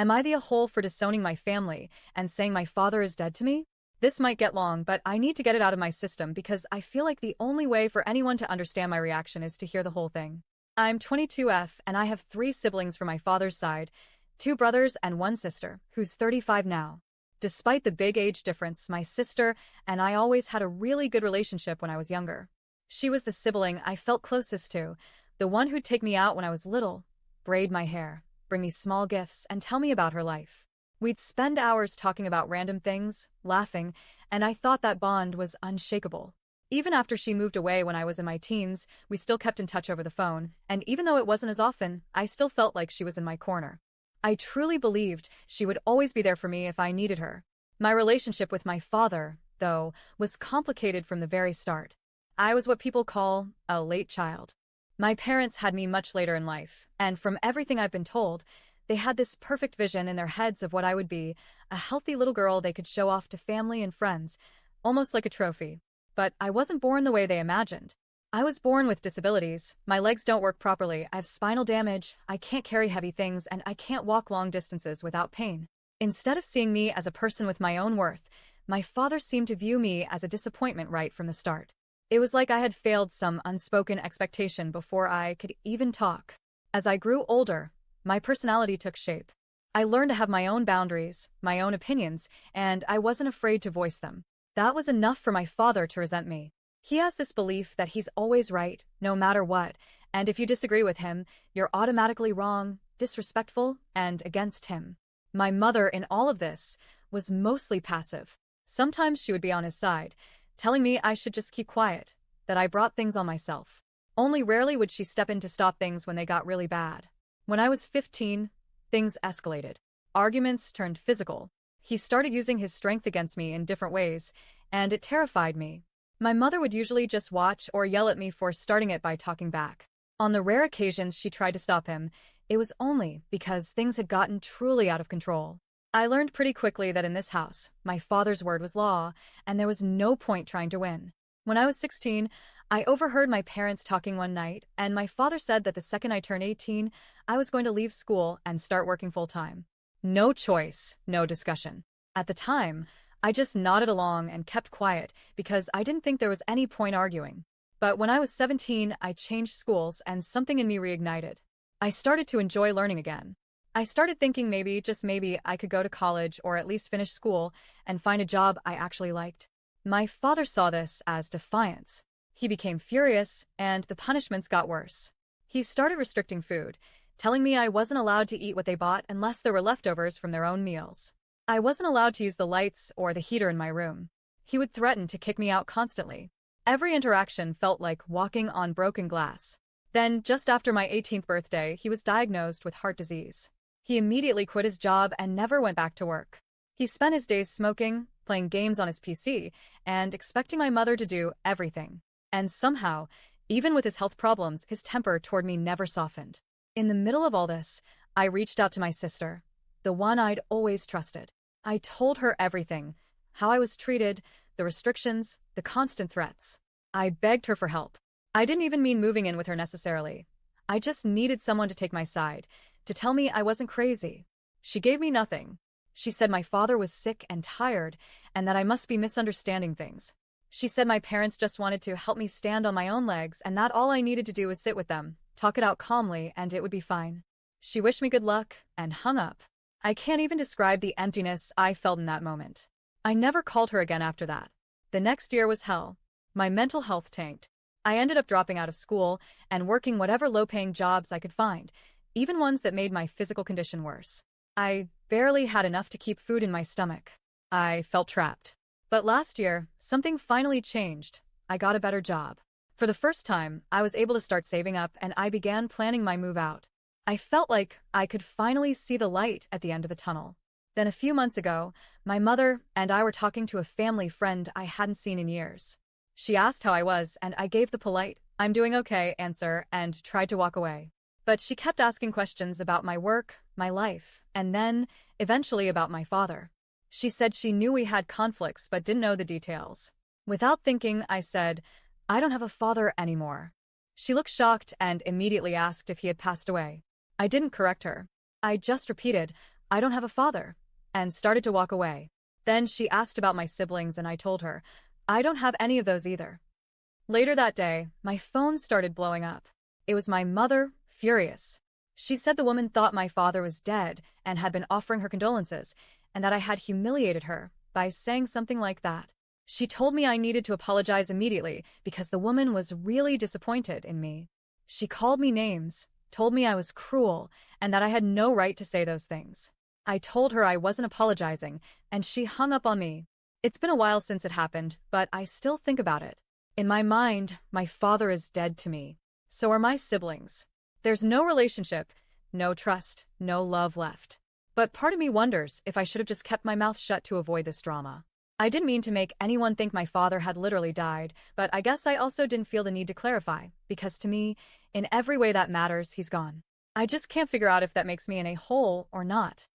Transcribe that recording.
Am I the a-hole for disowning my family and saying my father is dead to me? This might get long, but I need to get it out of my system because I feel like the only way for anyone to understand my reaction is to hear the whole thing. I'm 22F and I have 3 siblings from my father's side, 2 brothers and 1 sister, who's 35 now. Despite the big age difference, my sister and I always had a really good relationship when I was younger. She was the sibling I felt closest to, the one who'd take me out when I was little, braid my hair, bring me small gifts, and tell me about her life. We'd spend hours talking about random things, laughing, and I thought that bond was unshakable. Even after she moved away when I was in my teens, we still kept in touch over the phone, and even though it wasn't as often, I still felt like she was in my corner. I truly believed she would always be there for me if I needed her. My relationship with my father, though, was complicated from the very start. I was what people call a late child. My parents had me much later in life, and from everything I've been told, they had this perfect vision in their heads of what I would be, a healthy little girl they could show off to family and friends, almost like a trophy. But I wasn't born the way they imagined. I was born with disabilities. My legs don't work properly, I have spinal damage, I can't carry heavy things, and I can't walk long distances without pain. Instead of seeing me as a person with my own worth, my father seemed to view me as a disappointment right from the start. It was like I had failed some unspoken expectation before I could even talk. As I grew older, my personality took shape. I learned to have my own boundaries, my own opinions, and I wasn't afraid to voice them. That was enough for my father to resent me. He has this belief that he's always right, no matter what, and if you disagree with him, you're automatically wrong, disrespectful, and against him. My mother, in all of this, was mostly passive. Sometimes she would be on his side, telling me I should just keep quiet, that I brought things on myself. Only rarely would she step in to stop things when they got really bad. When I was 15, things escalated. Arguments turned physical. He started using his strength against me in different ways, and it terrified me. My mother would usually just watch or yell at me for starting it by talking back. On the rare occasions she tried to stop him, it was only because things had gotten truly out of control. I learned pretty quickly that in this house, my father's word was law, and there was no point trying to win. When I was 16, I overheard my parents talking one night, and my father said that the second I turned 18, I was going to leave school and start working full-time. No choice, no discussion. At the time, I just nodded along and kept quiet because I didn't think there was any point arguing. But when I was 17, I changed schools and something in me reignited. I started to enjoy learning again. I started thinking maybe, just maybe, I could go to college or at least finish school and find a job I actually liked. My father saw this as defiance. He became furious, and the punishments got worse. He started restricting food, telling me I wasn't allowed to eat what they bought unless there were leftovers from their own meals. I wasn't allowed to use the lights or the heater in my room. He would threaten to kick me out constantly. Every interaction felt like walking on broken glass. Then, just after my 18th birthday, he was diagnosed with heart disease. He immediately quit his job and never went back to work. He spent his days smoking, playing games on his PC, and expecting my mother to do everything. And somehow, even with his health problems, his temper toward me never softened. In the middle of all this, I reached out to my sister, the one I'd always trusted. I told her everything, how I was treated, the restrictions, the constant threats. I begged her for help. I didn't even mean moving in with her necessarily. I just needed someone to take my side, to tell me I wasn't crazy. She gave me nothing. She said my father was sick and tired, and that I must be misunderstanding things. She said my parents just wanted to help me stand on my own legs and that all I needed to do was sit with them, talk it out calmly, and it would be fine. She wished me good luck and hung up. I can't even describe the emptiness I felt in that moment. I never called her again after that. The next year was hell. My mental health tanked. I ended up dropping out of school and working whatever low-paying jobs I could find, even ones that made my physical condition worse. I barely had enough to keep food in my stomach. I felt trapped. But last year, something finally changed. I got a better job. For the first time, I was able to start saving up and I began planning my move out. I felt like I could finally see the light at the end of the tunnel. Then a few months ago, my mother and I were talking to a family friend I hadn't seen in years. She asked how I was and I gave the polite, "I'm doing okay" answer and tried to walk away. But she kept asking questions about my work, my life, and then, eventually about my father. She said she knew we had conflicts but didn't know the details. Without thinking, I said, "I don't have a father anymore." She looked shocked and immediately asked if he had passed away. I didn't correct her. I just repeated, I don't have a father, and started to walk away. Then she asked about my siblings and I told her, I don't have any of those either. Later that day, my phone started blowing up. It was my mother, furious. She said the woman thought my father was dead and had been offering her condolences, and that I had humiliated her by saying something like that. She told me I needed to apologize immediately because the woman was really disappointed in me. She called me names, told me I was cruel, and that I had no right to say those things. I told her I wasn't apologizing, and she hung up on me. It's been a while since it happened, but I still think about it. In my mind, my father is dead to me. So are my siblings. There's no relationship, no trust, no love left. But part of me wonders if I should have just kept my mouth shut to avoid this drama. I didn't mean to make anyone think my father had literally died, but I guess I also didn't feel the need to clarify, because to me, in every way that matters, he's gone. I just can't figure out if that makes me an a-hole or not.